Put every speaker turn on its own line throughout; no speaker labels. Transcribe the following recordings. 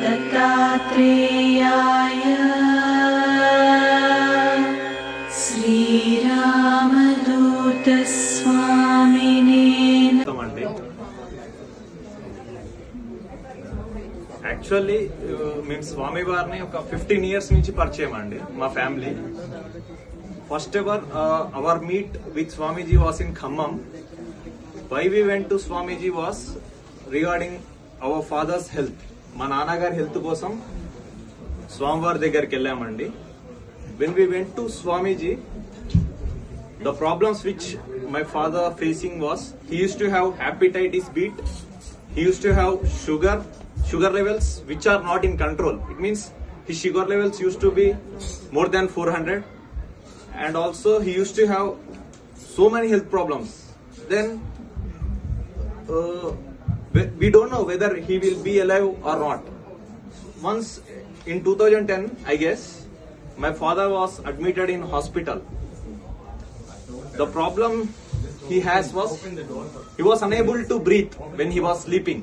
Dattathreya Sri Ramadutha Swamini.
Actually మేము స్వామి వారిని ఒక 15 years నుంచి పరిచయం అండి మా family. First ever our meet with Swamiji was in Khammam. Why we went to Swamiji was regarding our father's health. మా నాన్నగారి హెల్త్ కోసం స్వామివారి దగ్గరికి వెళ్ళామండి. When we went to Swamiji, the problems which my father facing was, he used to have hepatitis B, he used to have sugar levels which are not in control. It means his sugar levels used to be more than 400, and also he used to have so many health problems. Then we don't know whether he will be alive or not. Once in 2010, I guess, my father was admitted in hospital. The problem he has was he was unable to breathe when he was sleeping.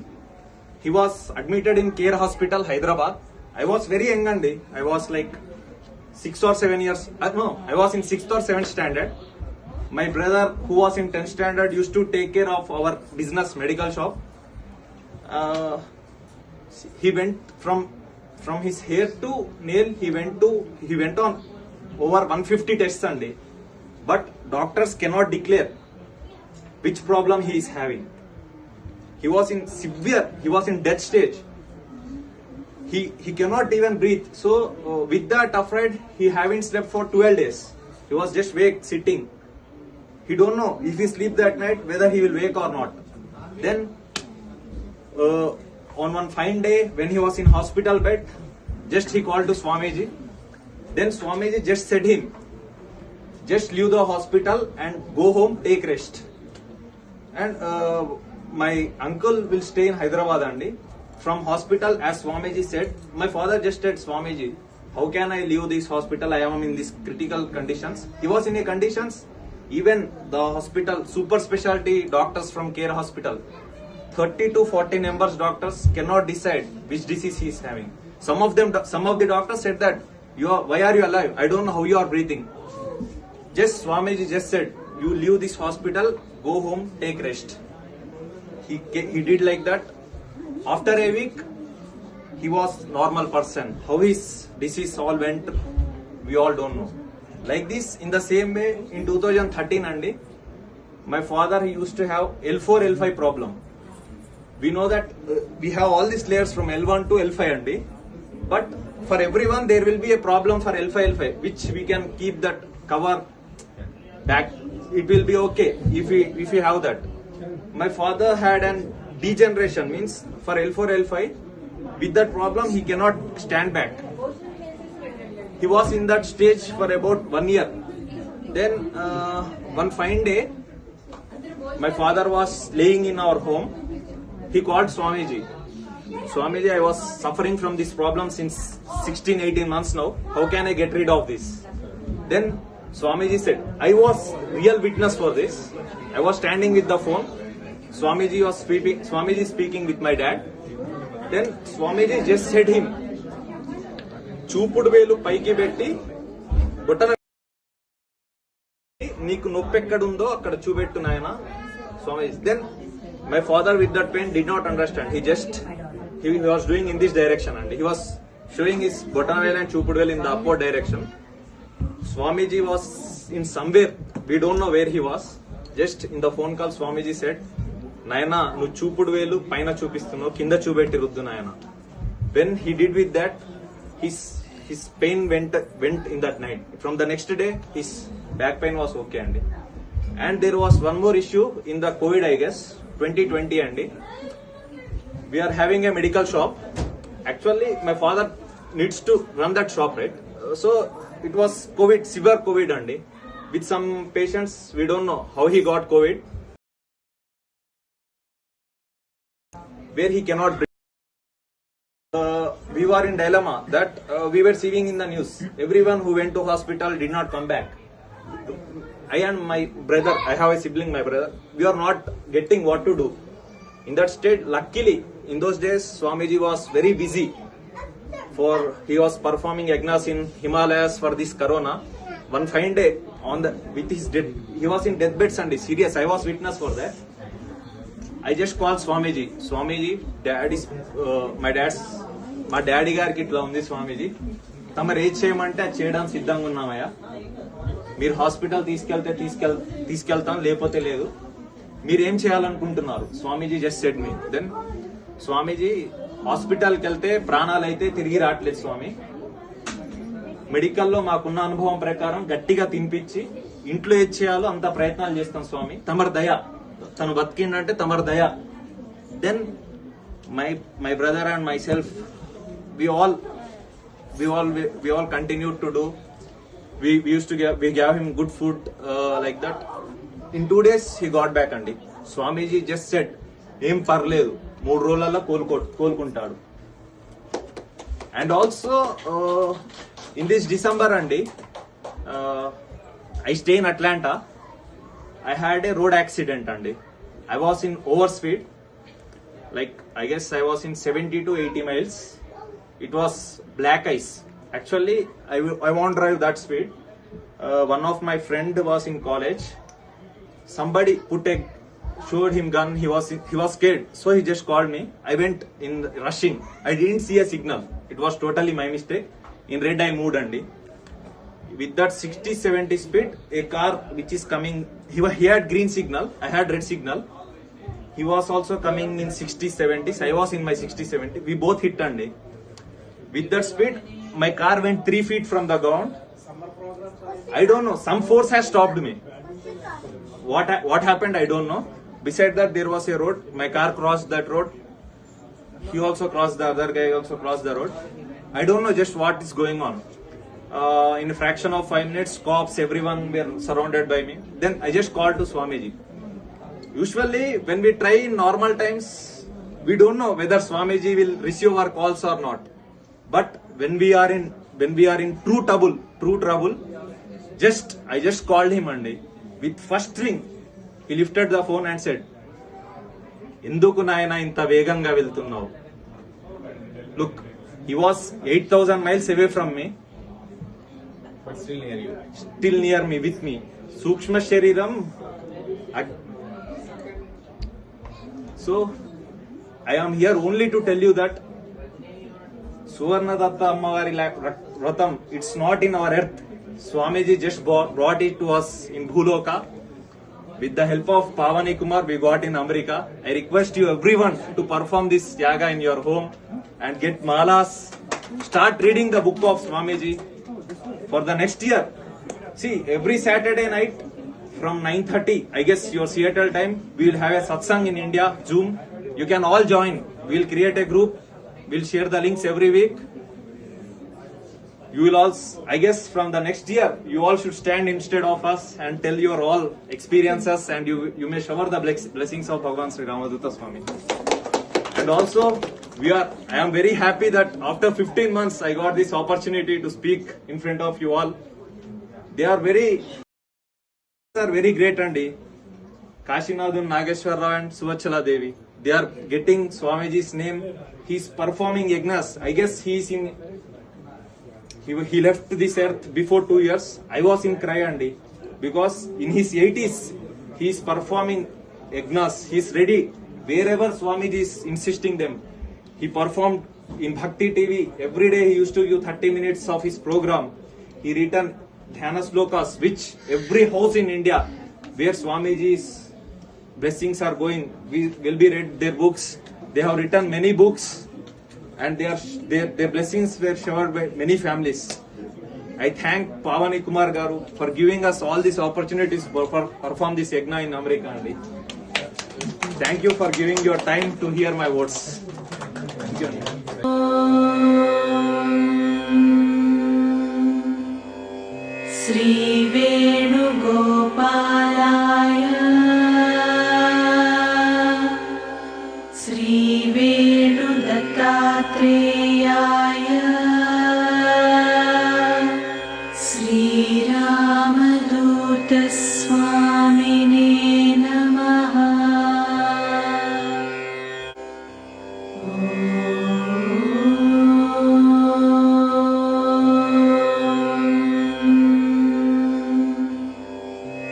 He was admitted in Care Hospital, Hyderabad. I was very young and I was like 6 or 7 years. No, I was in 6th or 7th standard. My brother, who was in 10th standard, used to take care of our business medical shop. He went from his hair to nail. He went on over 150 tests Sunday. But doctors cannot declare which problem he is having. He was in death stage. He cannot even breathe. So with that afraid, he haven't slept for 12 days. He was just sitting. He don't know if he sleep that night whether he will wake or not. Then on one fine day when he was in hospital bed, just he called to Swamyji. Then Swamyji just said him, just leave the hospital and go home, take rest. And my uncle will stay in Hyderabad andi. From hospital, as Swamiji said, my father just said, Swamiji, how can I leave this hospital? I am in this critical conditions. He was in a conditions, even the hospital, super specialty doctors from Care Hospital, 30 to 40 members doctors cannot decide which disease he is having. Some of the doctors said that, why are you alive? I don't know how you are breathing. Just Swamiji just said, you leave this hospital, go home, take rest. He did like that. After a week, he was normal person. How his disease all went, we all don't know. Like this, in the same way, in 2013 andi, my father, he used to have L4, L5 problem. We know that we have all these layers from L1 to L5 andi, but for everyone there will be a problem for L5, L5, which we can keep that cover back. It will be okay if we have that. My father had an degeneration, means for L4, L5, with that problem he cannot stand back. He was in that stage for about 1 year. Then one fine day, my father was laying in our home. He called Swamiji. Swamiji, I was suffering from this problem since 16-18 months now. How can I get rid of this? Then Swamiji said, I was real witness for this. I was standing with the phone. Swamiji speaking with my dad. Then Swamiji just said him, చూపుడు వేలు పైకి పెట్టి బొట్టన నీకు నొప్పి ఎక్కడుందో అక్కడ చూపెట్టు నాయన స్వామీజీ. Then my father with that pain did not understand. He was doing in this direction and he was showing his bottom veil and chupudu veil in the upward direction. Swamiji was in somewhere, we don't know where he was. Just in the phone call, Swamiji said, Nayana, nu chupudu velu paina chupistunnavu, kinda chubetti ruddu Nayana. When he did with that, his pain went in that night. From the next day, his back pain was okay andi. And there was one more issue in the COVID, I guess, 2020 andi. We are having a medical shop. Actually, my father needs to run that shop, right? So it was COVID, severe COVID andi. With some patients, we don't know how he got COVID. where he cannot breathe. We were in dilemma that we were seeing in the news. Everyone who went to hospital did not come back. I and my brother, I have a sibling, my brother, we are not getting what to do. In that state, luckily, in those days, Swamiji was very busy. He was performing yagnas in Himalayas for this corona. One fine day, with his death, he was in deathbed Sunday, serious. I was witness for that. I just called Swamiji. Swamiji, మా daddy గారికి ఇట్లా ఉంది స్వామీజీ, తమరు ఏది చేయమంటే అది చేయడానికి సిద్ధంగా ఉన్నామయ్యా. మీరు హాస్పిటల్ తీసుకెళ్తాం, లేకపోతే లేదు. మీరు ఏం చేయాలనుకుంటున్నారు? స్వామీజీ జస్ట్ సెడ్ మీ. దెన్ స్వామీజీ, హాస్పిటల్కి వెళ్తే ప్రాణాలు అయితే తిరిగి రావట్లేదు స్వామి. మెడికల్లో మాకున్న అనుభవం ప్రకారం గట్టిగా తినిపించి ఇంట్లో ఏది చేయాలో అంత ప్రయత్నాలు చేస్తాం స్వామి. తమరు దయ, తను బతికిండంటే తమరు దయ. Then my brother and myself, we all continued to do. We gave him good food like that. In 2 days he got back andi. Swamiji just said, "Em parledu, 3 రోజులలో కోలుకుంటాడు." And also in this December andi, I stay in Atlanta. I had a road accident andi. I was in overspeed. Like, I guess I was in 70 to 80 miles. It was black ice. Actually, I won't drive that speed. One of my friend was in college. Somebody showed him gun. He was scared. So he just called me. I went in rushing. I didn't see a signal. It was totally my mistake. In red I moved andi. With that 60-70 speed, a car which is coming, he had green signal. I had red signal. He was also coming in 60-70s. I was in my 60-70. We both hit andi. With that speed, my car went 3 feet from the ground. I don't know. Some force has stopped me. What happened, I don't know. Beside that, there was a road. My car crossed that road. He also crossed, the other guy also crossed the road. I don't know just what is going on. In a fraction of 5 minutes, cops, everyone were surrounded by me. Then I just called to Swamiji. Usually, when we try in normal times, we don't know whether Swamiji will receive our calls or not. But when we are in true trouble, I just called him andi. With first ring, he lifted the phone and said, "Enduku nayana inta veganga veltunnavu?" Look, he was 8,000 miles away from me, but still near me, with me. Sukshma shariram. So, I am here only to tell you that Suvarna Datta Ammavari Vratham, it's not in our earth. Swamiji just brought it to us in Bhuloka. With the help of Pavani Kumar, we got in America. I request you everyone to perform this yaga in your home and get malas. Start reading the book of Swamiji for the next year. See, every Saturday night from 9:30, I guess your Seattle time, we will have a Satsang in India, Zoom. You can all join. We will create a group. We'll share the links every week. You will also, I guess from the next year, you all should stand instead of us and tell your all experiences, and you may shower the blessings of Bhagavan Sri Ramadutha Swamy. And also, I am very happy that after 15 months, I got this opportunity to speak in front of you all. They are very great andi. Kashinadun Nageshwar Rao and Suvachala Devi. They are getting Swamiji's name. He's performing yagnas. I guess he left this earth before 2 years. I was in cry andi, because in his 80s he is performing yagnas. He is ready wherever Swamiji is insisting them. He performed in Bhakti TV. Every day he used to give 30 minutes of his program. He written Dhyana Slokas, which every house in India where Swamiji's blessings are going, will be read their books. They have written many books, and their blessings were showered by many families. I thank Pavani Kumar Garu for giving us all these opportunities for perform this yagna in America. Thank you for giving your time to hear my words. Thank you.
Sri Venugopalaya Sri Dattathreya Sri Ramadutha